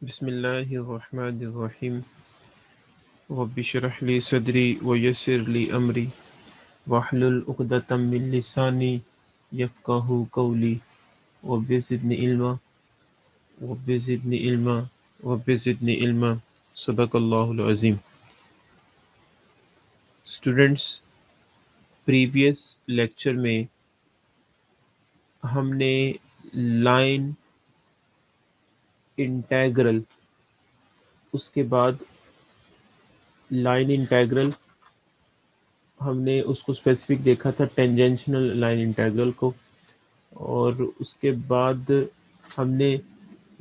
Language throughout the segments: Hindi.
बिस्मिल्लाहिर्रहमानिर्रहीम रब्बिशरह ली सदरी व यस्सिर ली अमरी वहलुल उक़दतम मिन लिसानी यफ़क़हू क़ौली रब्बि ज़िदनी इल्मा रब्बि ज़िदनी इल्मा रब्बि ज़िदनी इल्मा सदक़ल्लाहुल अज़ीम। स्टूडेंट्स, प्रीवियस लेक्चर में हमने लाइन इंटेग्रल, उसके बाद लाइन इंटेग्रल हमने उसको स्पेसिफिक देखा था, टेंजेंशनल लाइन इंटेग्रल को, और उसके बाद हमने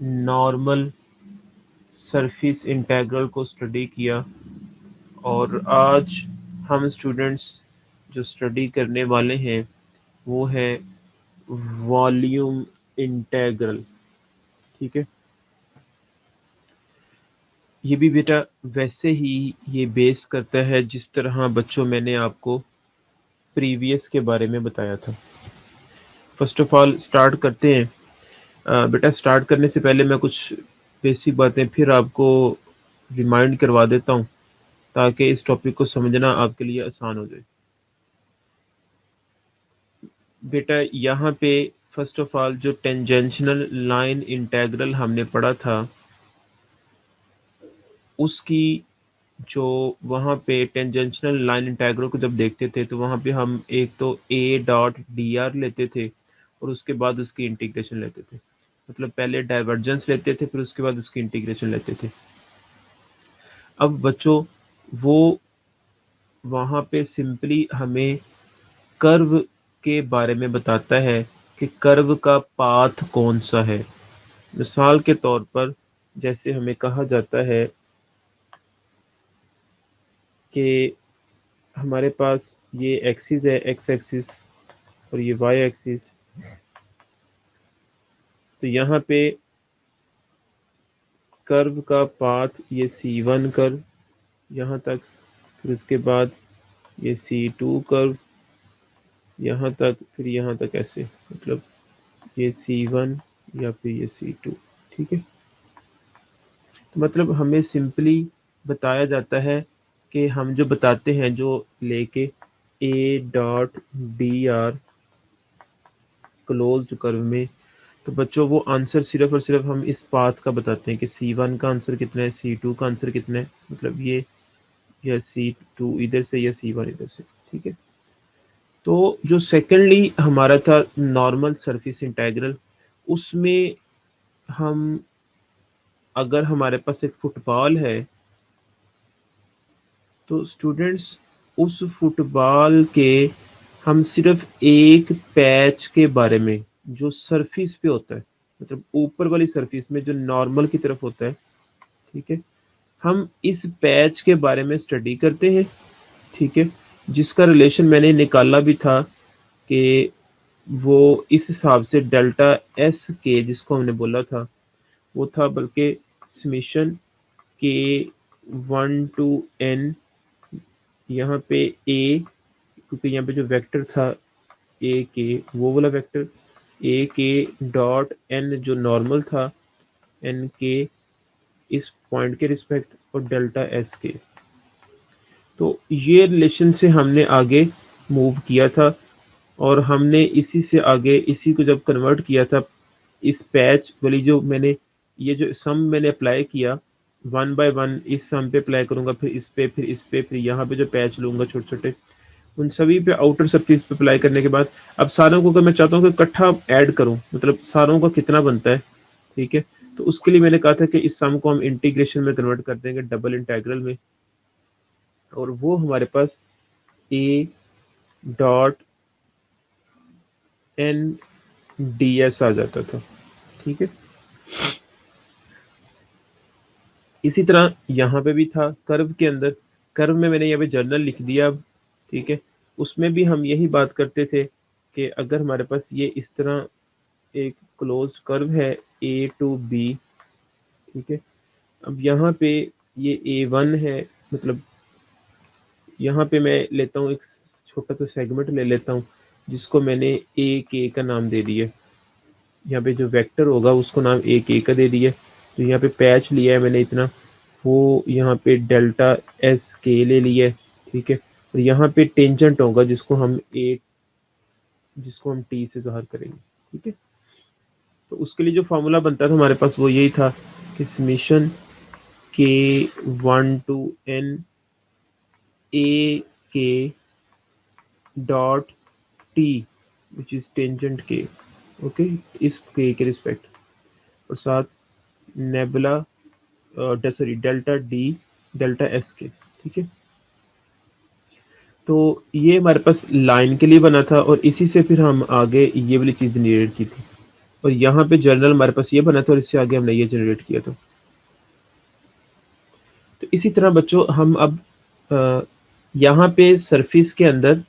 नॉर्मल सरफेस इंटेग्रल को स्टडी किया। और आज हम स्टूडेंट्स जो स्टडी करने वाले हैं वो है वॉल्यूम इंटेग्रल। ठीक है, ये भी बेटा वैसे ही ये बेस करता है जिस तरह बच्चों मैंने आपको प्रीवियस के बारे में बताया था। फर्स्ट ऑफ ऑल स्टार्ट करते हैं। बेटा स्टार्ट करने से पहले मैं कुछ बेसिक बातें फिर आपको रिमाइंड करवा देता हूँ ताकि इस टॉपिक को समझना आपके लिए आसान हो जाए। बेटा यहाँ पे फर्स्ट ऑफ ऑल जो टेंजेंशनल लाइन इंटेग्रल हमने पढ़ा था उसकी जो वहाँ पे टेंजेंशनल लाइन इंटेग्रल को जब देखते थे तो वहाँ पे हम एक तो ए डॉट डी आर लेते थे और उसके बाद उसकी इंटीग्रेशन लेते थे। मतलब पहले डाइवर्जेंस लेते थे फिर उसके बाद उसकी इंटीग्रेशन लेते थे। अब बच्चों वो वहाँ पे सिंपली हमें कर्व के बारे में बताता है कि कर्व का पाथ कौन सा है। मिसाल के तौर पर जैसे हमें कहा जाता है कि हमारे पास ये एक्सिस है, एक्स एक्सिस, और ये वाई एक्सिस। तो यहाँ पे कर्व का पाथ ये C1 कर्व यहाँ तक, फिर उसके बाद ये C2 कर्व यहाँ तक, फिर यहाँ तक, ऐसे मतलब ये C1 या फिर ये C2। ठीक है, तो मतलब हमें सिंपली बताया जाता है कि हम जो बताते हैं जो लेके ए dot D R closed curve में, तो बच्चों वो आंसर सिर्फ और सिर्फ हम इस पाथ का बताते हैं कि C1 का आंसर कितना है, C2 का आंसर कितना है, मतलब ये या C2 इधर से या C1 इधर से। ठीक है, तो जो सेकेंडली हमारा था नॉर्मल सरफेस इंटेग्रल, उसमें हम अगर हमारे पास एक फुटबॉल है तो स्टूडेंट्स उस फुटबॉल के हम सिर्फ एक पैच के बारे में जो सरफेस पे होता है, मतलब ऊपर वाली सरफेस में जो नॉर्मल की तरफ होता है, ठीक है, हम इस पैच के बारे में स्टडी करते हैं। ठीक है, जिसका रिलेशन मैंने निकाला भी था कि वो इस हिसाब से डेल्टा एस के जिसको हमने बोला था वो था बल्कि समेशन के 1 टू n, यहाँ पे ए, क्योंकि यहाँ पे जो वेक्टर था ए के वो वाला वेक्टर, ए के डॉट एन जो नॉर्मल था एन के इस पॉइंट के रिस्पेक्ट, और डेल्टा एस के। तो ये रिलेशन से हमने आगे मूव किया था और हमने इसी से आगे इसी को जब कन्वर्ट किया था इस पैच वाली जो मैंने ये जो सम मैंने अप्लाई किया 1 बाय 1 इस सम पे अप्लाई करूंगा, फिर इस पे, फिर इस पे, फिर यहाँ पे जो पैच लूंगा छोटे छोटे, उन सभी पे आउटर सरफेस पे अप्लाई करने के बाद अब सारों को अगर मैं चाहता हूँ कि इकट्ठा ऐड करूँ, मतलब सारों का कितना बनता है, ठीक है, तो उसके लिए मैंने कहा था कि इस सम को हम इंटीग्रेशन में कन्वर्ट कर देंगे डबल इंटेग्रल में, और वो हमारे पास A dot N D S आ जाता था। ठीक है, इसी तरह यहाँ पे भी था कर्व के अंदर, कर्व में मैंने यहाँ पे जर्नल लिख दिया अब। ठीक है, उसमें भी हम यही बात करते थे कि अगर हमारे पास ये इस तरह एक क्लोज्ड कर्व है ए टू बी, ठीक है, अब यहाँ पे ये A1 है, मतलब यहाँ पे मैं लेता हूँ एक छोटा सा सेगमेंट ले लेता हूँ जिसको मैंने ए के का नाम दे दिया, यहाँ पे जो वेक्टर होगा उसको नाम ए के का दे दिया। तो यहाँ पे पैच लिया है मैंने इतना, वो यहाँ पे डेल्टा एस के ले लिया है, ठीक है। और यहाँ पे टेंजेंट होगा जिसको हम टी से ज़ाहिर करेंगे, ठीक है। तो उसके लिए जो फार्मूला बनता था हमारे पास वो यही था कि summation K 1 to n a k dot T which is tangent के, ओके, इस के रिस्पेक्ट, और साथ nabla sorry delta D delta S के, ठीक है। तो ये हमारे पास लाइन के लिए बना था और इसी से फिर हम आगे ये वाली चीज़ जनरेट की थी, और यहाँ पे जनरल हमारे पास ये बना था और इससे आगे हमने ये जनरेट किया था। तो इसी तरह बच्चों हम अब यहाँ पे सरफेस के अंदर,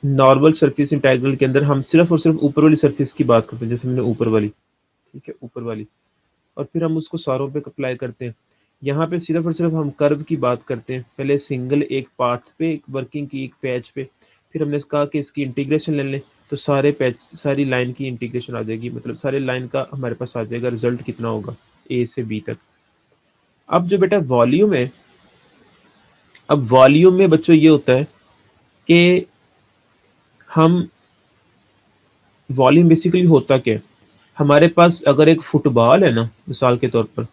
नॉर्मल सरफेस इंटीग्रल के अंदर हम सिर्फ और सिर्फ ऊपर वाली सरफेस की बात करते हैं, जैसे मैंने ऊपर वाली, ठीक है, ऊपर वाली, और फिर हम उसको सारों पे अप्लाई करते हैं। यहाँ पे सिर्फ और सिर्फ हम कर्व की बात करते हैं, पहले सिंगल एक पाथ पे एक वर्किंग की एक पैच पे, फिर हमने कहा कि इसकी इंटीग्रेशन ले लें, तो सारी लाइन की इंटीग्रेशन आ जाएगी, मतलब सारे लाइन का हमारे पास आ जाएगा रिजल्ट कितना होगा ए से बी तक। अब जो बेटा वॉल्यूम है, अब वॉल्यूम में बच्चों ये होता है कि हम वॉल्यूम बेसिकली होता क्या है, हमारे पास अगर एक फुटबॉल है ना मिसाल के तौर पर,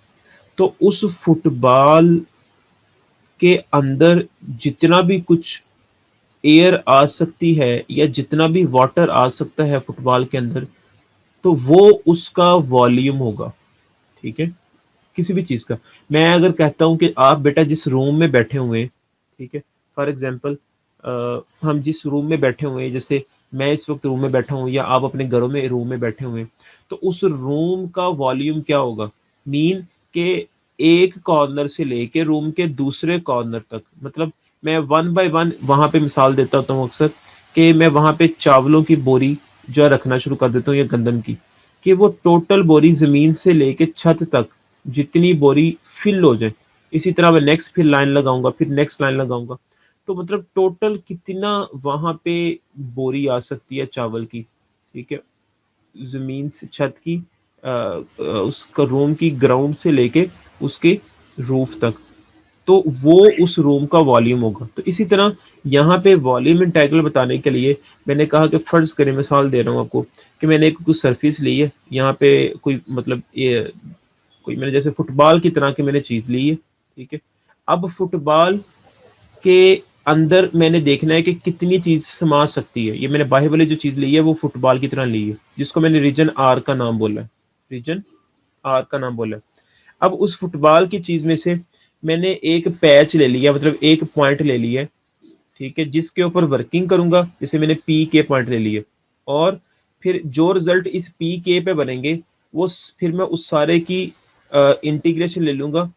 तो उस फुटबॉल के अंदर जितना भी कुछ एयर आ सकती है या जितना भी वाटर आ सकता है फुटबॉल के अंदर, तो वो उसका वॉल्यूम होगा, ठीक है, किसी भी चीज़ का। मैं अगर कहता हूँ कि आप बेटा जिस रूम में बैठे हुए हैं, ठीक है, फॉर एग्जांपल हम जिस रूम में बैठे हुए हैं, जैसे मैं इस वक्त रूम में बैठा हूँ या आप अपने घरों में रूम में बैठे हुए हैं, तो उस रूम का वॉल्यूम क्या होगा, मीन के एक कॉर्नर से लेके रूम के दूसरे कॉर्नर तक, मतलब मैं वन बाय वन वहां पे मिसाल देता होता हूँ अक्सर, कि मैं वहां पे चावलों की बोरी जो है रखना शुरू कर देता हूँ या गंदम की, कि वो टोटल बोरी जमीन से लेके छत तक जितनी बोरी फिल हो जाए, इसी तरह मैं नेक्स्ट फिर लाइन लगाऊंगा, फिर नेक्स्ट लाइन लगाऊंगा, तो मतलब टोटल कितना वहां पे बोरी आ सकती है चावल की, ठीक है, जमीन से छत की, उसका रूम की ग्राउंड से लेके उसके रूफ तक, तो वो उस रूम का वॉल्यूम होगा। तो इसी तरह यहाँ पे वॉल्यूम इंटीग्रल बताने के लिए मैंने कहा कि फर्ज करें, मिसाल दे रहा हूँ आपको, कि मैंने एक कुछ सरफेस ली है, यहाँ पे कोई मतलब ये कोई मैंने जैसे फुटबॉल की तरह की मैंने चीज ली है, ठीक है। अब फुटबॉल के अंदर मैंने देखना है कि कितनी चीज समा सकती है, ये मैंने बाहर वाली जो चीज ली है वो फुटबॉल की तरह ली है, जिसको मैंने रीजन आर का नाम बोला है, रीजन आर का नाम बोला है। अब उस फुटबॉल की चीज में से मैंने एक पैच ले लिया, मतलब एक पॉइंट ले लिया, ठीक है, जिसके ऊपर वर्किंग करूंगा, जैसे मैंने पी के पॉइंट ले लिए, और फिर जो रिजल्ट इस पी के पे बनेंगे वो फिर मैं उस सारे की इंटीग्रेशन ले लूंगा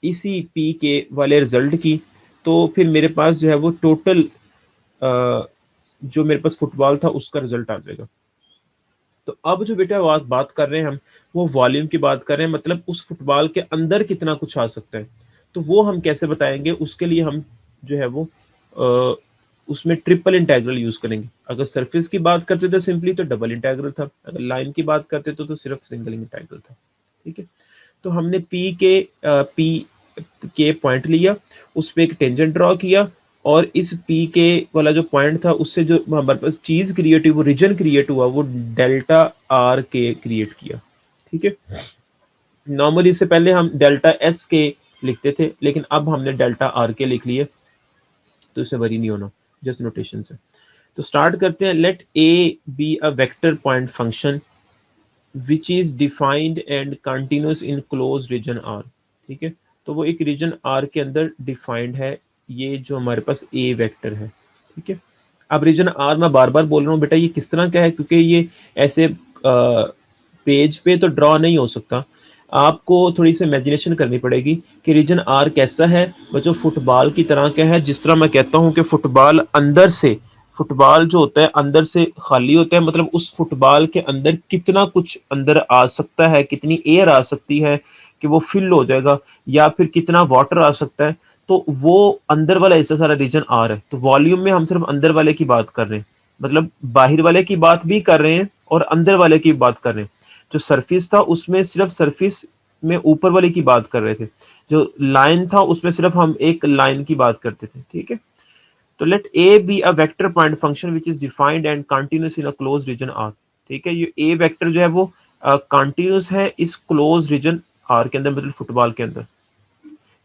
इसी पी के वाले रिजल्ट की, तो फिर मेरे पास जो है वो टोटल जो मेरे पास फुटबॉल था उसका रिजल्ट आ जाएगा। तो अब जो बेटा बात कर रहे हैं हम, वो वॉल्यूम की बात कर रहे हैं, मतलब उस फुटबॉल के अंदर कितना कुछ आ सकता है, तो वो हम कैसे बताएंगे, उसके लिए हम जो है वो अ, उसमें ट्रिपल इंटीग्रल यूज करेंगे। अगर सरफेस की बात करते थे सिंपली तो डबल इंटीग्रल था, अगर लाइन की बात करते तो सिर्फ सिंगल इंटीग्रल था, ठीक है। तो हमने पी के पॉइंट लिया, उस पर एक टेंजेंट ड्रॉ किया, और इस पी के वाला जो पॉइंट था उससे जो हमारे पास चीज क्रिएट हुई, वो रीजन क्रिएट हुआ, वो डेल्टा आर के क्रिएट किया, ठीक है। नॉर्मली इससे पहले हम डेल्टा एस के लिखते थे, लेकिन अब हमने डेल्टा आर के लिख लिए, तो इससे वरी नहीं होना, जस्ट नोटेशन से। तो स्टार्ट करते हैं। Let A be a vector point function which is defined and continuous in close region R, ठीक है। तो वो एक रीजन आर के अंदर डिफाइंड है, ये जो हमारे पास ए वेक्टर है, ठीक है। अब रीजन आर मैं बार बार बोल रहा हूँ बेटा, ये किस तरह का है, क्योंकि ये ऐसे पेज पे तो ड्रॉ नहीं हो सकता, आपको थोड़ी सी इमेजिनेशन करनी पड़ेगी कि रीजन आर कैसा है। वो जो फुटबॉल की तरह का है, जिस तरह मैं कहता हूँ कि फुटबॉल अंदर से, फुटबॉल जो होता है अंदर से खाली होता है, मतलब उस फुटबॉल के अंदर कितना कुछ अंदर आ सकता है, कितनी एयर आ सकती है कि वो फिल हो जाएगा, या फिर कितना वाटर आ सकता है, तो वो अंदर वाला हिस्सा सारा रीजन आर है। तो वॉल्यूम में हम सिर्फ अंदर वाले की बात कर रहे हैं, मतलब बाहर वाले की बात भी कर रहे हैं और अंदर वाले की बात कर रहे हैं। जो सरफेस था उसमें सिर्फ सरफेस में ऊपर वाले की बात कर रहे थे, जो लाइन था उसमें सिर्फ हम एक लाइन की बात करते थे, ठीक है। तो let A be a vector point function which is defined and continuous in a close region R, ठीक है। ये ए वेक्टर जो है वो कंटिन्यूस है इस क्लोज रीजन आर के अंदर, मतलब फुटबॉल के अंदर।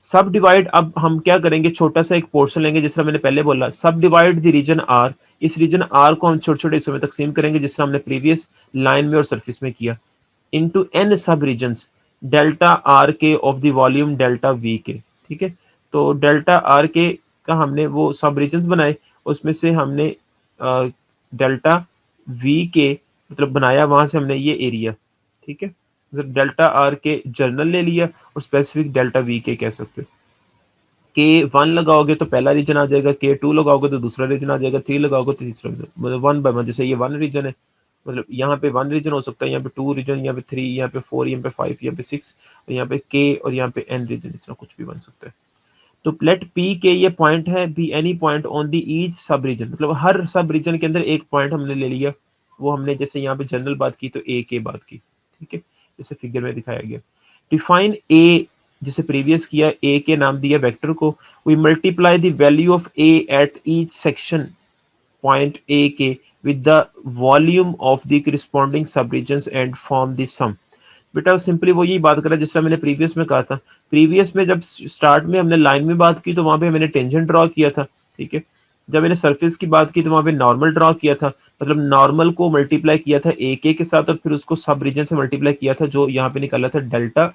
सब डिवाइड, अब हम क्या करेंगे, छोटा सा एक पोर्शन लेंगे, जिस तरह मैंने पहले बोला, सब डिवाइड द रीजन आर, इस रीजन आर को हम छोटे छोटे हिस्सों में तकसीम करेंगे, जिस तरह हमने प्रीवियस लाइन में और सरफेस में किया, इनटू एन सब रीजन्स डेल्टा आर के of the volume delta we के, ठीक है। तो डेल्टा आर के का हमने वो सब रीजन्स बनाए, उसमें से हमने डेल्टा वी के मतलब बनाया, वहां से हमने ये एरिया, ठीक है, मतलब डेल्टा आर के जर्नल ले लिया और स्पेसिफिक डेल्टा वी के कह सकते हो। के वन लगाओगे तो पहला रीजन आ जाएगा, के टू लगाओगे तो दूसरा रीजन आ जाएगा, थ्री लगाओगे तो तीसरा रीजन, मतलब वन बाय वन। जैसे ये वन रीजन है, मतलब यहाँ पे वन रीजन हो सकता है, यहाँ पे टू रीजन, यहाँ पे थ्री, यहाँ पे फोर, यहाँ पे फाइव, यहाँ पे सिक्स, और यहाँ पे के और यहाँ पे एन रीजन, इस तरह कुछ भी बन सकता है। तो लेट पी के ये पॉइंट है, be any point on the each सब रीजन, मतलब हर सब रीजन के अंदर एक पॉइंट हमने ले लिया, वो हमने जैसे यहाँ पे जनरल बात की तो ए के बात की, ठीक है, जैसे फिगर में दिखाया गया। डिफाइन ए, जैसे प्रीवियस किया, ए के नाम दिया वेक्टर को, we multiply the value of A at each section point A के with the volume of the corresponding subregions and form the sum। बेटा सिंपली वो यही बात कर रहा है, जिस तरह मैंने प्रीवियस में कहा था। प्रीवियस में जब स्टार्ट में हमने लाइन में बात की तो वहां पे मैंने टेंजेंट ड्रॉ किया था, ठीक है। जब मैंने सरफेस की बात की तो वहां पे नॉर्मल ड्रॉ किया था, मतलब नॉर्मल को मल्टीप्लाई किया था ए के साथ और फिर उसको सब रीजन से मल्टीप्लाई किया था, जो यहाँ पे निकाला था डेल्टा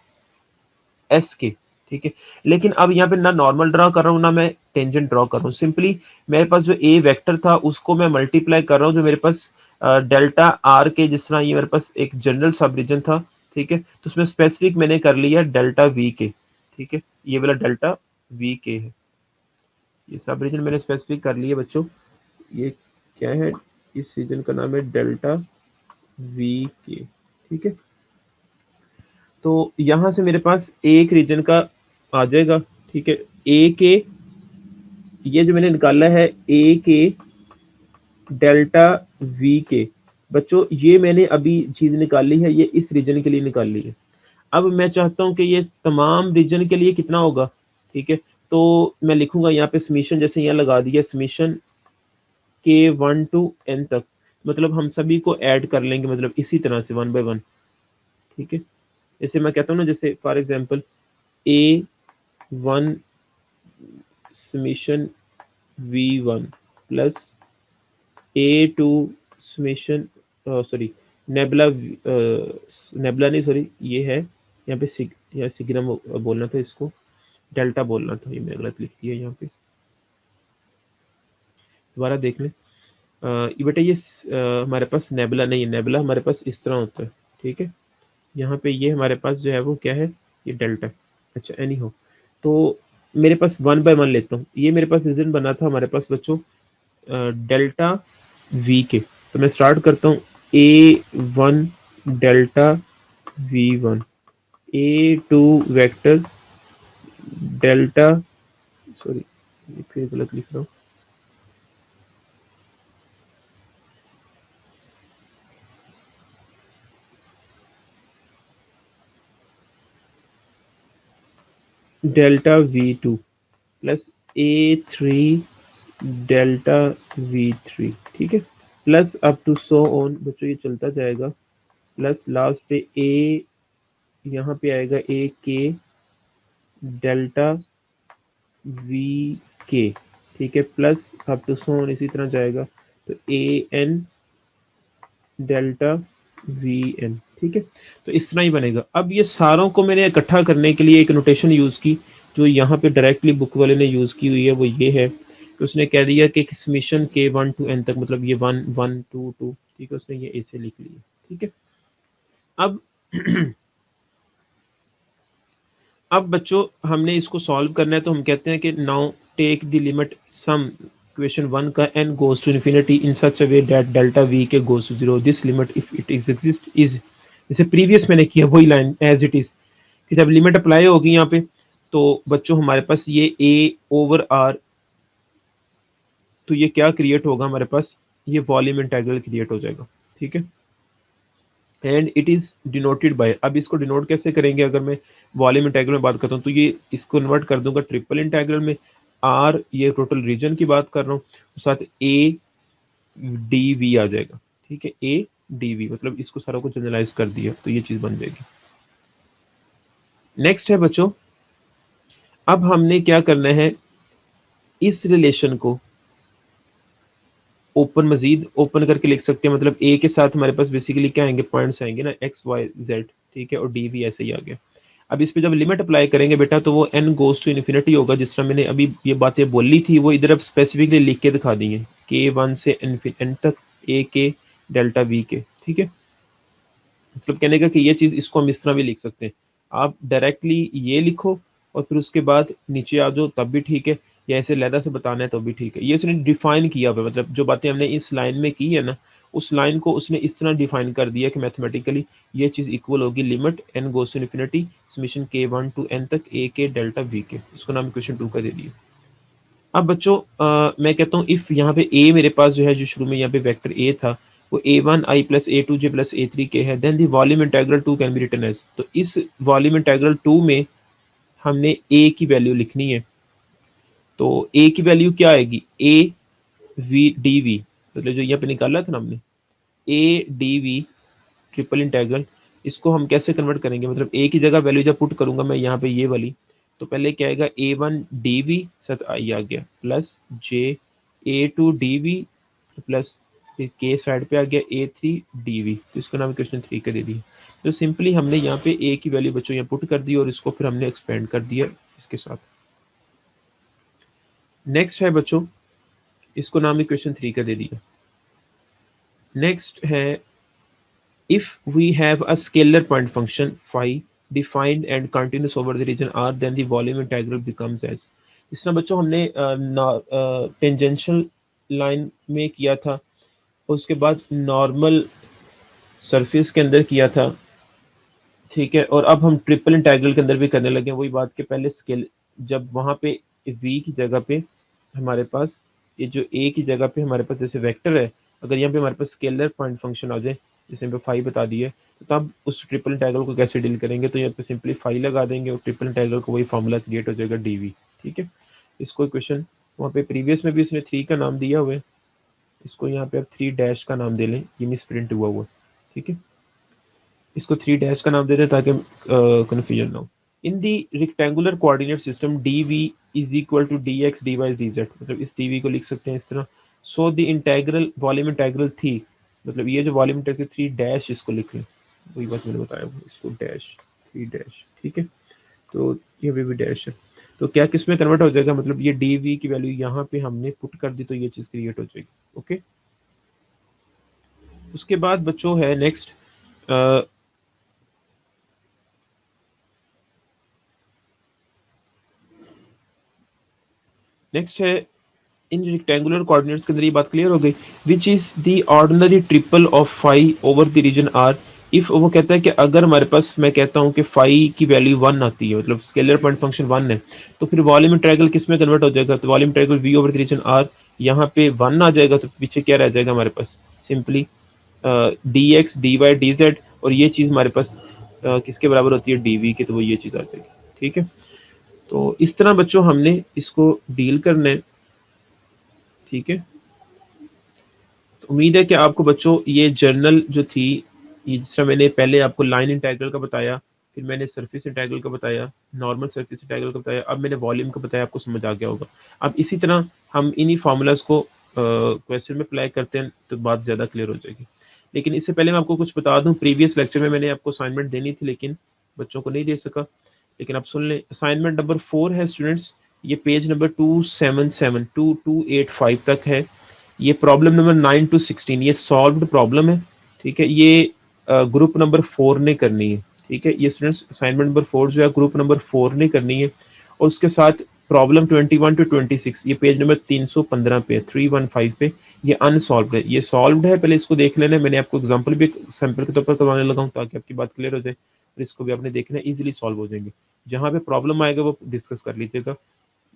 एस के, ठीक है। लेकिन अब यहाँ पे ना नॉर्मल ड्रॉ कर रहा हूँ ना मैं टेंजेंट ड्रॉ कर रहा हूँ, सिंपली मेरे पास जो ए वेक्टर था उसको मैं मल्टीप्लाई कर रहा हूँ, जो मेरे पास डेल्टा आर के, जिस तरह ये मेरे पास एक जनरल सब रीजन था, ठीक है, तो उसमें स्पेसिफिक मैंने कर लिया डेल्टा वी के, ठीक है, ये वाला डेल्टा वी के है, ये सब रीजन मैंने स्पेसिफिक कर लिया बच्चों। ये क्या है, इस रीजन का नाम है डेल्टा वी के, ठीक है। तो यहां से मेरे पास एक रीजन का आ जाएगा, ठीक है, ए के, ये जो मैंने निकाला है ए के डेल्टा वी के, बच्चों ये मैंने अभी चीज निकाली है, ये इस रीजन के लिए निकाली है। अब मैं चाहता हूं कि ये तमाम रीजन के लिए कितना होगा, ठीक है। तो मैं लिखूंगा यहाँ पे समीशन, जैसे यहाँ लगा दिया समीशन के वन टू एन तक, मतलब हम सभी को ऐड कर लेंगे, मतलब इसी तरह से वन बाय वन, ठीक है। जैसे मैं कहता हूँ ना, जैसे for example A one summation V one plus A two summation, sorry nabla, nabla नहीं सॉरी, ये है यहाँ पे यहाँ सिग्मा बोलना था, इसको डेल्टा बोलना था, ये मैंने गलत लिख दिया यहाँ पे, दोबारा देख लें। ये बेटा ये हमारे पास नेबला नहीं है, नेबला हमारे पास इस तरह होता है, ठीक है। यहाँ पे ये हमारे पास जो है वो क्या है, ये डेल्टा। अच्छा एनी हो, तो मेरे पास वन बाय वन लेता हूँ, ये मेरे पास रीजन बना था हमारे पास बच्चों डेल्टा वी के। तो मैं स्टार्ट करता हूँ A one delta V one, A two vector delta, sorry फिर गलत लिख रहा हूँ, delta V two plus A three delta V three, ठीक है, plus up to so on बच्चों, ये चलता जाएगा, प्लस लास्ट पे ए, यहाँ पे आएगा ए के डेल्टा वी के, ठीक है, plus up to so on इसी तरह जाएगा, तो A N delta V N, ठीक है। तो इस तरह ही बनेगा। अब ये सारों को मैंने इकट्ठा करने के लिए एक नोटेशन यूज की, जो यहाँ पे डायरेक्टली बुक वाले ने यूज की हुई है, वो ये है कि उसने कह दिया कि समीशन के वन टू एन तक, मतलब ये वन वन टू टू, ठीक है, उसने ये ऐसे लिख लिया, ठीक है। अब अब बच्चों हमने इसको सॉल्व करना है, तो हम कहते हैं कि now take the limit sum equation one का n goes to infinity in such a way that delta v के goes to zero, this limit if it is exist is, जैसे प्रीवियस मैंने किया वही लाइन एज इट इज, कि जब लिमिट अप्लाई होगी यहाँ पे, तो बच्चों हमारे पास ये a ओवर r, तो ये क्या क्रिएट होगा हमारे पास, ये वॉल्यूम इंटीग्रल क्रिएट हो जाएगा, ठीक है। And it is denoted by. अब इसको डिनोट कैसे करेंगे, अगर मैं वॉल्यूम इंटीग्रल में बात करता हूँ तो ये इसको कन्वर्ट कर दूंगा ट्रिपल इंटीग्रल में। आर ये टोटल रीजन की बात कर रहा हूँ, साथ ए डी वी आ जाएगा। ठीक है, ए डी वी मतलब इसको सारा को जनरलाइज कर दिया तो ये चीज बन जाएगी। नेक्स्ट है बच्चों, अब हमने क्या करना है, इस रिलेशन को ओपन मजीद ओपन करके लिख सकते हैं। मतलब ए के साथ हमारे पास बेसिकली क्या आएंगे, पॉइंट्स आएंगे ना, एक्स वाई जेड। ठीक है, और डी भी ऐसे ही आ गया। अब इस पे जब लिमिट अप्लाई करेंगे बेटा तो वो एन गोज टू इन्फिनिटी होगा। जिस तरह मैंने अभी ये बातें बोली थी वो इधर अब स्पेसिफिकली लिख के दिखा दी है, के वन से एन तक ए के डेल्टा वी के। ठीक है, मतलब कहने का कि ये चीज इसको हम इस तरह भी लिख सकते हैं। आप डायरेक्टली ये लिखो और फिर उसके बाद नीचे आ जाओ तब भी ठीक है, या ऐसे लहदा से बताना है तो भी ठीक है। ये उसने डिफाइन किया हुआ है, मतलब जो बातें हमने इस लाइन में की है ना, उस लाइन को उसने इस तरह डिफाइन कर दिया कि मैथमेटिकली ये चीज इक्वल होगी limit N goes to infinity summation K one to N तक ए के डेल्टा वी के। इसको नाम क्वेश्चन 2 का दे दिया। अब बच्चों मैं कहता हूँ इफ यहाँ पे ए मेरे पास जो है, जो शुरू में यहाँ पे वेक्टर ए था वो A one I plus A two J plus A three K है, then the volume integral too can be written as. तो इस वॉल्यूम इंटीग्रल टू में हमने ए की वैल्यू लिखनी है। तो ए की वैल्यू क्या आएगी, ए वी डी वी, मतलब जो यहाँ पे निकाला था ना हमने, A D V triple integral. इसको हम कैसे कन्वर्ट करेंगे, मतलब ए की जगह वैल्यू जब पुट करूंगा मैं यहाँ पे ये वाली, तो पहले क्या आएगा, ए वन डी वी सत आई आ गया plus J A two D V plus फिर के साइड पे आ गया ए थ्री डी वी। तो इसको नाम क्वेश्चन 3 का दे दिया। तो सिंपली हमने यहाँ पे ए की वैल्यू बच्चों यहाँ पुट कर दी और इसको फिर हमने एक्सपेंड कर दिया इसके साथ। नेक्स्ट है बच्चों, इसको नाम इक्वेशन 3 का दे दिया। नेक्स्ट है, if we have a scalar point function phi defined and continuous over the region R, then the volume integral becomes as। इस तरह बच्चों हमने टेंजेंशियल लाइन में किया था, उसके बाद नॉर्मल सरफेस के अंदर किया था। ठीक है, और अब हम ट्रिपल इंटीग्रल के अंदर भी करने लगे हैं वही बात के पहले स्केल, जब वहां पे v की जगह पे हमारे पास ये जो a की जगह पे हमारे पास जैसे वेक्टर है, अगर यहाँ पे हमारे पास स्केलर पॉइंट फंक्शन आ जाए जैसे यहाँ पे फाइव बता दिए, तो तब उस ट्रिपल इंटीग्रल को कैसे डील करेंगे, तो यहाँ पे सिंपली फाइव लगा देंगे और ट्रिपल इंटीग्रल को वही फॉर्मूला क्रिएट हो जाएगा dv। ठीक है, इसको क्वेश्चन वहाँ पे प्रीवियस में भी इसने 3 का नाम दिया हुआ है, इसको यहाँ पे आप 3 डैश का नाम दे लें, ये मिस प्रिंट हुआ हुआ। ठीक है, इसको 3 डैश का नाम दे दें ताकि कंफ्यूजन ना हो। In the rectangular coordinate system D V is equal to D X D Y D Z, मतलब इस डी वी को लिख सकते हैं इस तरह। So the integral volume integral थी, मतलब ये जो वॉल्यूम इंटेग्रल 3 डैश इसको लिख लें, वही बात मैंने बताया इसको डैश 3 डैश। ठीक है, तो ये भी डैश है, तो क्या किस में कन्वर्ट हो जाएगा, मतलब ये डी वी की वैल्यू यहाँ पे हमने पुट कर दी तो ये चीज क्रिएट हो जाएगी। ओके, उसके बाद बच्चों है नेक्स्ट, नेक्स्ट है इन रेक्टेंगुलर कोऑर्डिनेट्स के अंदर ये बात क्लियर हो गई, which is the ordinary triple of five over the region R. If वो कहता है कि अगर हमारे पास मैं कहता हूँ कि फाइव की वैल्यू 1 आती है, मतलब स्केलर पॉइंट फंक्शन 1 है, तो फिर वॉल्यूम इंटीग्रल किस में कन्वर्ट हो जाएगा, तो volume integral V over the region R, यहाँ पे 1 आ जाएगा तो पीछे क्या रह जाएगा हमारे पास, simply D X D Y D Z, और ये चीज हमारे पास किसके बराबर होती है, डी वी के, तो वो ये चीज आ जाएगी। ठीक है, तो इस तरह बच्चों हमने इसको डील करना है। ठीक है, तो उम्मीद है कि आपको बच्चों ये जर्नल जो थी, ये जिस तरह मैंने पहले आपको लाइन इंटीग्रल का बताया, फिर मैंने सरफेस इंटीग्रल का बताया, नॉर्मल सरफेस इंटीग्रल का बताया, अब मैंने वॉल्यूम का बताया, आपको समझ आ गया होगा। अब इसी तरह हम इन्हीं फार्मूलाज को क्वेश्चन में अप्लाई करते हैं तो बात ज़्यादा क्लियर हो जाएगी। लेकिन इससे पहले मैं आपको कुछ बता दूं, प्रीवियस लेक्चर में मैंने आपको असाइनमेंट देनी थी लेकिन बच्चों को नहीं दे सका, लेकिन आप सुन लें। असाइनमेंट नंबर 4 है स्टूडेंट्स, ये पेज नंबर 277 2285 तक है। ये प्रॉब्लम नंबर 9 टू 16 ये सॉल्व्ड प्रॉब्लम है। ठीक है, ये ग्रुप नंबर 4 ने करनी है। ठीक है, ये स्टूडेंट्स असाइनमेंट नंबर 4 जो है ग्रुप नंबर 4 ने करनी है, और उसके साथ प्रॉब्लम 21 टू 26 ये पेज नंबर 315 पे 315 पे ये अनसॉल्व्ड है। ये सॉल्व्ड है, पहले इसको देख लेना है। मैंने आपको एग्जांपल भी सैंपल के तौर पर करवाने लगा हूँ ताकि आपकी बात क्लियर हो जाए, और इसको भी आपने देखना है, इजीली सॉल्व हो जाएंगे। जहाँ पे प्रॉब्लम आएगा वो डिस्कस कर लीजिएगा,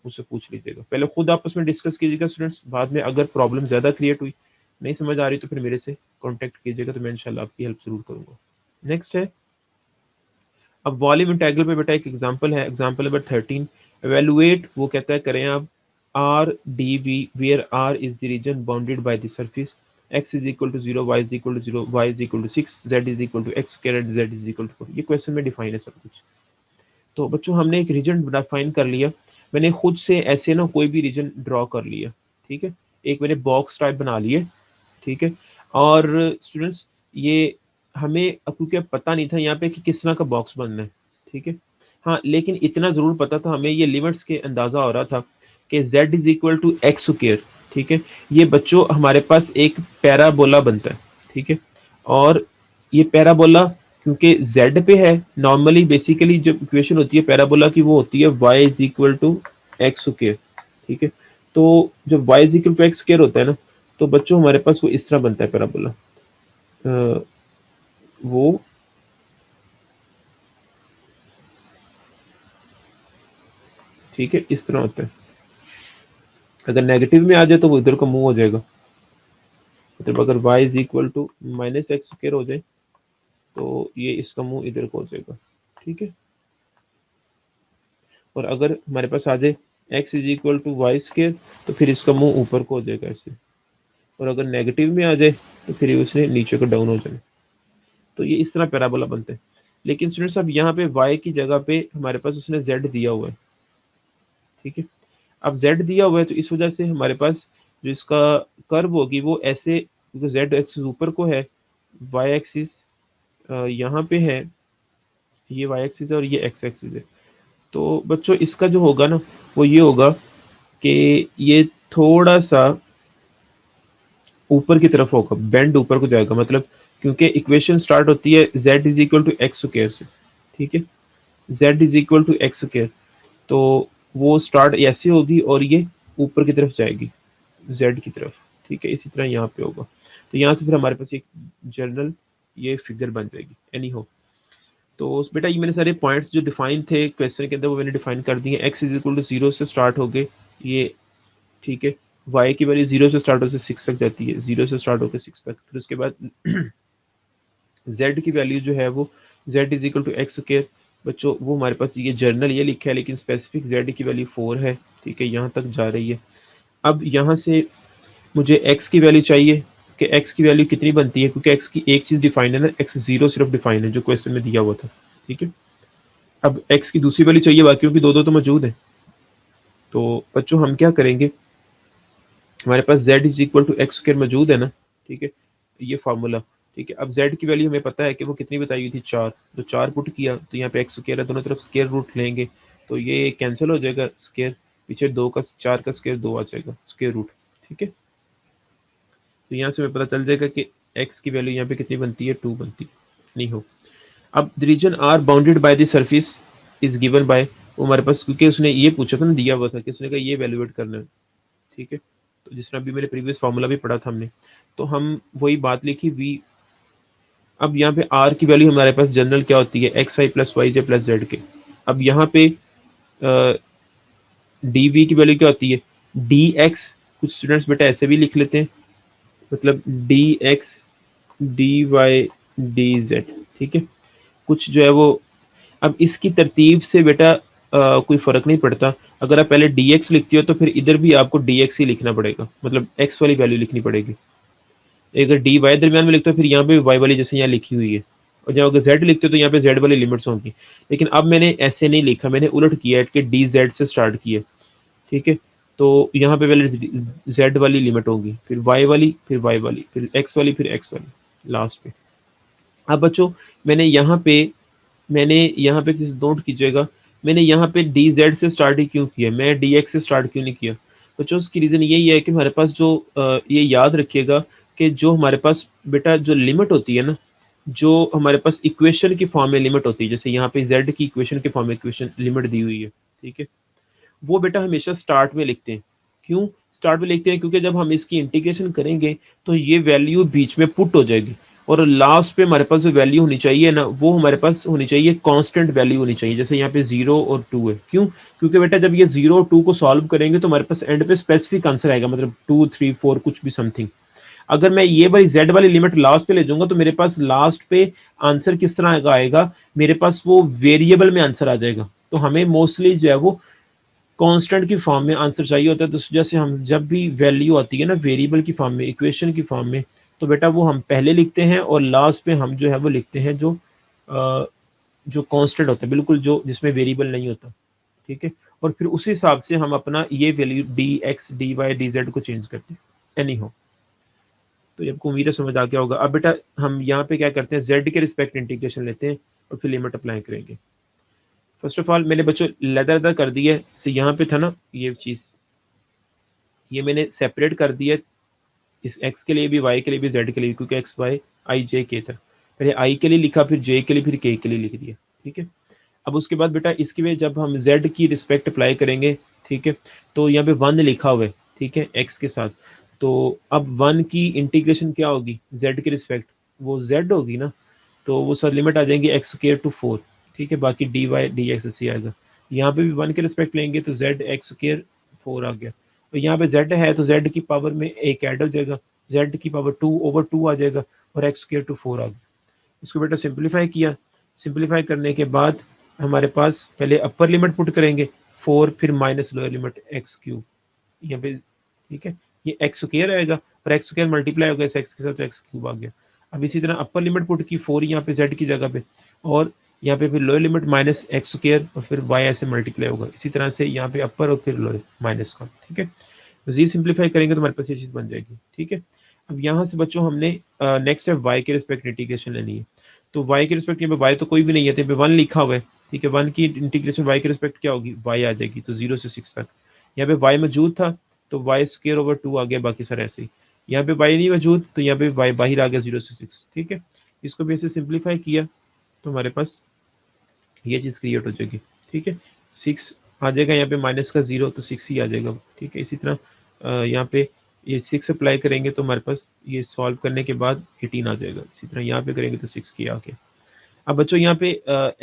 उससे पूछ लीजिएगा, पहले खुद आपस में डिस्कस कीजिएगा स्टूडेंट्स, बाद में अगर प्रॉब्लम ज़्यादा क्रिएट हुई, नहीं समझ आ रही, तो फिर मेरे से कॉन्टेक्ट कीजिएगा, तो मैं इंशाल्लाह आपकी हेल्प ज़रूर करूँगा। नेक्स्ट है, अब वॉल्यूम इंटीग्रल पे बेटा एक एग्जांपल है, एग्जांपल नंबर 13, एवेलुएट, वो कहता है करें आप R D V where R is the region bounded by the surface, x is equal to 0, y is equal to 0, y is equal to 6, z is equal to x square and z is equal to 4। ये क्वेश्चन में डिफाइन है सब कुछ। तो बच्चों हमने एक रीजन डिफाइन कर लिया, मैंने खुद से ऐसे ना कोई भी रीजन ड्रॉ कर लिया, ठीक है, एक मैंने बॉक्स टाइप बना लिए, ठीक है। और स्टूडेंट्स ये हमें क्योंकि अब पता नहीं था यहाँ पे कि किस तरह का बॉक्स बनना है, ठीक है। हाँ लेकिन इतना ज़रूर पता था हमें, ये लिमिट्स के अंदाज़ा हो रहा था कि z is equal to X square, ठीक है। ये बच्चों हमारे पास एक पैराबोला बनता है, ठीक है। और ये पैराबोला क्योंकि z पे है, नॉर्मली बेसिकली जो इक्वेशन होती है पैराबोला की वो होती है y is equal to X square, ठीक है। तो जब y is equal to X square होता है ना, तो बच्चों हमारे पास वो इस तरह बनता है पैराबोला, वो ठीक है इस तरह होता है। अगर नेगेटिव में आ जाए तो वो इधर का मुंह हो जाएगा, मतलब अगर y is equal to minus X square हो जाए तो ये इसका मुंह इधर को हो जाएगा, ठीक है। और अगर हमारे पास आ जाए x is equal to Y square तो फिर इसका मुंह ऊपर को हो जाएगा ऐसे। और अगर नेगेटिव में आ जाए तो फिर उसने नीचे को डाउन हो जाना। तो ये इस तरह पैराबोला बनते हैं। लेकिन स्टूडेंट्स अब यहाँ पे y की जगह पे हमारे पास उसने z दिया हुआ है, ठीक है। अब z दिया हुआ है तो इस वजह से हमारे पास जो इसका कर्व होगी वो ऐसे, क्योंकि z एक्सिस ऊपर को है, y एक्सिस यहाँ पे है, ये y एक्सिस है और ये x एक्सिस है। तो बच्चों इसका जो होगा ना वो ये होगा कि ये थोड़ा सा ऊपर की तरफ होगा, बेंड ऊपर को जाएगा, मतलब क्योंकि इक्वेशन स्टार्ट होती है z is equal to X square से, ठीक है। z is equal to X square, तो वो स्टार्ट ऐसे होगी और ये ऊपर की तरफ जाएगी z की तरफ, ठीक है। इसी तरह यहाँ पे होगा, तो यहाँ से फिर हमारे पास एक जनरल ये फिगर बन जाएगी। एनी हो, तो बेटा ये मैंने सारे पॉइंट्स जो डिफाइन थे क्वेश्चन के अंदर वो मैंने डिफाइन कर दिए। x इज इक्वल टू 0 से स्टार्ट हो गए ये, ठीक है। y की वैल्यू 0 से स्टार्ट होकर 6 तक जाती है, 0 से स्टार्ट होकर 6 तक। फिर उसके बाद z की वैल्यू जो है वो z is equal to X square, बच्चों वो हमारे पास ये जर्नल ये लिखा है लेकिन स्पेसिफिक z की वैल्यू 4 है, ठीक है, यहाँ तक जा रही है। अब यहाँ से मुझे x की वैल्यू चाहिए कि x की वैल्यू कितनी बनती है, क्योंकि x की एक चीज़ डिफाइन है ना, x 0 सिर्फ डिफाइन है जो क्वेश्चन में दिया हुआ था, ठीक है। अब x की दूसरी वैल्यू चाहिए, बाकियों की दो दो तो मौजूद है। तो बच्चों हम क्या करेंगे, हमारे पास z is equal to X square मौजूद है ना, ठीक है, ये फार्मूला, ठीक है। अब z की वैल्यू हमें पता है कि वो कितनी बताई हुई थी 4, तो 4 पुट किया तो यहाँ पे एक्स स्क्वायर है, दोनों तरफ स्क्वायर रूट लेंगे तो ये कैंसिल हो जाएगा, स्क्वायर पीछे 2 का 4 का स्क्वायर 2 आ जाएगा स्क्वायर रूट, ठीक है। तो यहाँ से हमें पता चल जाएगा कि x की वैल्यू यहाँ पे कितनी बनती है, 2 बनती है। नहीं हो, अब the region R bounded by the surface is given by, वो हमारे पास क्योंकि उसने ये पूछा था ना, दिया हुआ था कि उसने कहा ये वैल्यूएट करना है, ठीक है। तो जिस तरह अभी मैंने प्रीवियस फार्मूला भी पढ़ा था हमने, तो हम वही बात लिखी v। अब यहाँ पे r की वैल्यू हमारे पास जनरल क्या होती है, एक्स आई प्लस वाई जे प्लस जेड के। अब यहाँ पे डी वी की वैल्यू क्या होती है, डी एक्स, कुछ स्टूडेंट्स बेटा ऐसे भी लिख लेते हैं, मतलब D X D Y D Z, ठीक है। कुछ जो है वो, अब इसकी तरतीब से बेटा कोई फर्क नहीं पड़ता, अगर आप पहले डी एक्स लिखती हो तो फिर इधर भी आपको डी एक्स ही लिखना पड़ेगा, मतलब एक्स वाली वैल्यू लिखनी पड़ेगी। अगर डी वाई दरमियान में लिखते हो फिर यहाँ पे वाई वाली जैसे यहाँ लिखी हुई है, और जब अगर जेड लिखते हो तो यहाँ पे जेड वाली लिमिट्स होंगी। लेकिन अब मैंने ऐसे नहीं लिखा, मैंने उलट किया है कि डी जेड से स्टार्ट किया, ठीक है। तो यहाँ पे पहले जेड वाली लिमिट होगी, फिर वाई वाली, फिर वाई वाली, फिर एक्स वाली, फिर एक्स वाली लास्ट पे। अब बच्चों मैंने यहाँ पे नोट कीजिएगा, मैंने यहाँ पे डी जेड से स्टार्ट ही क्यों किया, मैं डी एक्स से स्टार्ट क्यों नहीं किया बच्चों। उसकी रीज़न यही है कि हमारे पास जो ये याद रखिएगा कि जो हमारे पास बेटा जो लिमिट होती है ना, जो हमारे पास इक्वेशन की फॉर्म में लिमिट होती है, जैसे यहाँ पे जेड की इक्वेशन की फॉर्म में इक्वेशन लिमिट दी हुई है, ठीक है, वो बेटा हमेशा स्टार्ट में लिखते हैं। क्यों स्टार्ट में लिखते हैं, क्योंकि जब हम इसकी इंटीग्रेशन करेंगे तो ये वैल्यू बीच में पुट हो जाएगी, और लास्ट पे हमारे पास जो वैल्यू होनी चाहिए ना वो हमारे पास होनी चाहिए कांस्टेंट वैल्यू होनी चाहिए, जैसे यहाँ पे 0 और 2 है। क्यों, क्योंकि बेटा जब ये 0 और 2 को सॉल्व करेंगे तो हमारे पास एंड पे स्पेसिफिक आंसर आएगा, मतलब 2 3 4 कुछ भी समथिंग। अगर मैं ये वाली z वाली लिमिट लास्ट पे ले जाऊंगा तो मेरे पास लास्ट पे आंसर किस तरह का आएगा, मेरे पास वो वेरिएबल में आंसर आ जाएगा। तो हमें मोस्टली जो है वो कांस्टेंट की फॉर्म में आंसर चाहिए होता है। तो जैसे हम जब भी वैल्यू आती है ना वेरिएबल की फॉर्म में, इक्वेशन की फॉर्म में, तो बेटा वो हम पहले लिखते हैं और लास्ट पे हम जो है वो लिखते हैं जो कांस्टेंट होता है, बिल्कुल जो जिसमें वेरिएबल नहीं होता, ठीक है। और फिर उसी हिसाब से हम अपना ये value D X D Y D Z को चेंज करते हैं। एनी हो, तो आपको उम्मीद है समझ आ गया होगा। अब बेटा हम यहाँ पे क्या करते हैं, जेड के रिस्पेक्ट इंटीग्रेशन लेते हैं और फिर लिमिट अप्लाई करेंगे। फर्स्ट ऑफ ऑल मैंने बच्चों लेदर लेदर कर दिया है, तो यहाँ पे था ना ये चीज़, ये मैंने सेपरेट कर दिया इस एक्स के लिए भी, वाई के लिए भी, जेड के लिए भी, क्योंकि एक्स वाई आई जे के था। पहले आई के लिए लिखा, फिर जे के लिए, फिर के लिए लिख दिया, ठीक है। अब उसके बाद बेटा इसके में जब हम जेड की रिस्पेक्ट अप्लाई करेंगे, ठीक है, तो यहाँ पे वन लिखा हुआ है, ठीक है, एक्स के साथ। तो अब वन की इंटीग्रेशन क्या होगी जेड के रिस्पेक्ट, वो जेड होगी ना, तो वो सर लिमिट आ जाएंगी एक्स स्क्वायर टू 4, ठीक है। बाकी डी वाई डी एक्स ऐसे आएगा। यहाँ पे भी वन के रिस्पेक्ट लेंगे तो जेड एक्स स्क्वायर 4 आ गया। तो यहाँ पे जेड है तो जेड की पावर में एक ऐड हो जाएगा, जेड की पावर 2/2 आ जाएगा और एक्स स्क्वायर टू 4 आ गया। इसको बेटा सिंप्लीफाई किया, सिंप्लीफाई करने के बाद हमारे पास पहले अपर लिमिट पुट करेंगे 4, फिर minus lower limit x cube यहाँ पे, ठीक है। ये एक्स स्क्वायर आएगा और एक्स स्क्वायर मल्टीप्लाई होगा इस एक्स के साथ, तो एक्स क्यूब आ गया। अब इसी तरह अपर लिमिट पुट की 4 यहाँ पे जेड की जगह पे, और यहाँ पे फिर lower limit minus X square और फिर वाई ऐसे मल्टीप्लाई होगा। इसी तरह से यहाँ पे अपर और फिर लोअर माइनस का, ठीक है। तो जी सिंप्लीफाई करेंगे तो हमारे पास ये चीज़ बन जाएगी, ठीक है। अब यहाँ से बच्चों हमने नेक्स्ट है वाई के रिस्पेक्ट इंटीग्रेशन लेनी है। तो वाई के रिस्पेक्ट यहाँ पे वाई तो कोई भी नहीं है, तो यहाँ पे वन लिखा हुआ है, ठीक है। वन की इंटीग्रेशन वाई के रिस्पेक्ट क्या होगी, वाई आ जाएगी, तो 0 से 6 तक। यहाँ पे वाई मौजूद था तो वाई स्क्वायर ओवर 2 आ गया, बाकी सर ऐसे ही। यहाँ पे वाई नहीं मौजूद तो यहाँ पे वाई बाहर आ गया 0 से 6, ठीक है। इसको भी ऐसे सिंप्लीफाई किया तो हमारे पास ये चीज़ क्रिएट हो जाएगी, ठीक है। 6 आ जाएगा, यहाँ पे माइनस का 0 तो 6 ही आ जाएगा, ठीक है। इसी तरह यहाँ पे ये 6 अप्लाई करेंगे तो हमारे पास ये सॉल्व करने के बाद 18 आ जाएगा। इसी तरह यहाँ पे करेंगे तो 6 की आ गया। अब बच्चों यहाँ पे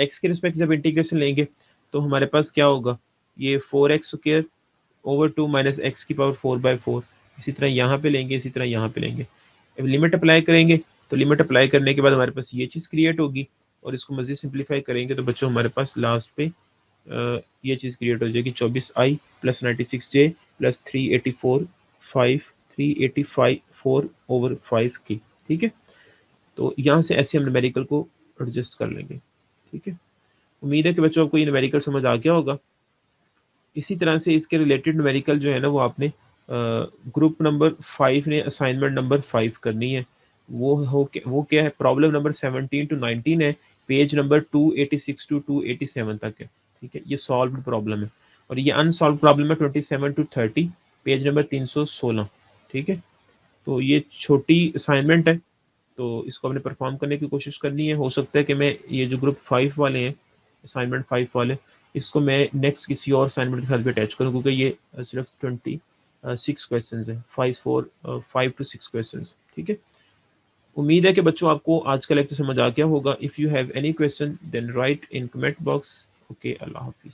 एक्स के रिस्पेक्ट जब इंटीग्रेशन लेंगे तो हमारे पास क्या होगा, ये 4x square over 2 minus x की पावर 4/4। इसी तरह यहाँ पे लेंगे, इसी तरह यहाँ पे लेंगे। अब लिमिट अप्लाई करेंगे तो लिमिट अप्लाई करने के बाद हमारे पास ये चीज़ क्रिएट होगी, और इसको मज़ीद सिंप्लीफाई करेंगे तो बच्चों हमारे पास लास्ट पे ये चीज़ क्रिएट हो जाएगी 24i plus 96j plus 384 4 over 5 की, ठीक है। तो यहाँ से ऐसे हम न्यूमेरिकल को एडजस्ट कर लेंगे, ठीक है। उम्मीद है कि बच्चों आपको ये न्यूमेरिकल समझ आ गया होगा। इसी तरह से इसके रिलेटेड न्यूमेरिकल जो है ना वो आपने ग्रुप नंबर 5 ने असाइनमेंट नंबर 5 करनी है। वो क्या है, प्रॉब्लम नंबर 17 to 19 है, पेज नंबर 286 to 287 तक है, ठीक है। ये सॉल्व प्रॉब्लम है, और ये अनसॉल्व प्रॉब्लम है 27 to 30, पेज नंबर 316, ठीक है। तो ये छोटी असाइनमेंट है, तो इसको हमने परफॉर्म करने की कोशिश करनी है। हो सकता है कि मैं ये जो ग्रुप 5 वाले हैं, असाइनमेंट 5 वाले, इसको मैं नेक्स्ट किसी और असाइनमेंट के साथ भी अटैच करूँ, क्योंकि ये सिर्फ 26 क्वेश्चन है, 5 to 6 क्वेश्चन, ठीक है। उम्मीद है कि बच्चों आपको आज का लेक्चर समझ आ गया होगा। If you have any question then write in comment box. Okay, अल्लाह हाफिज़।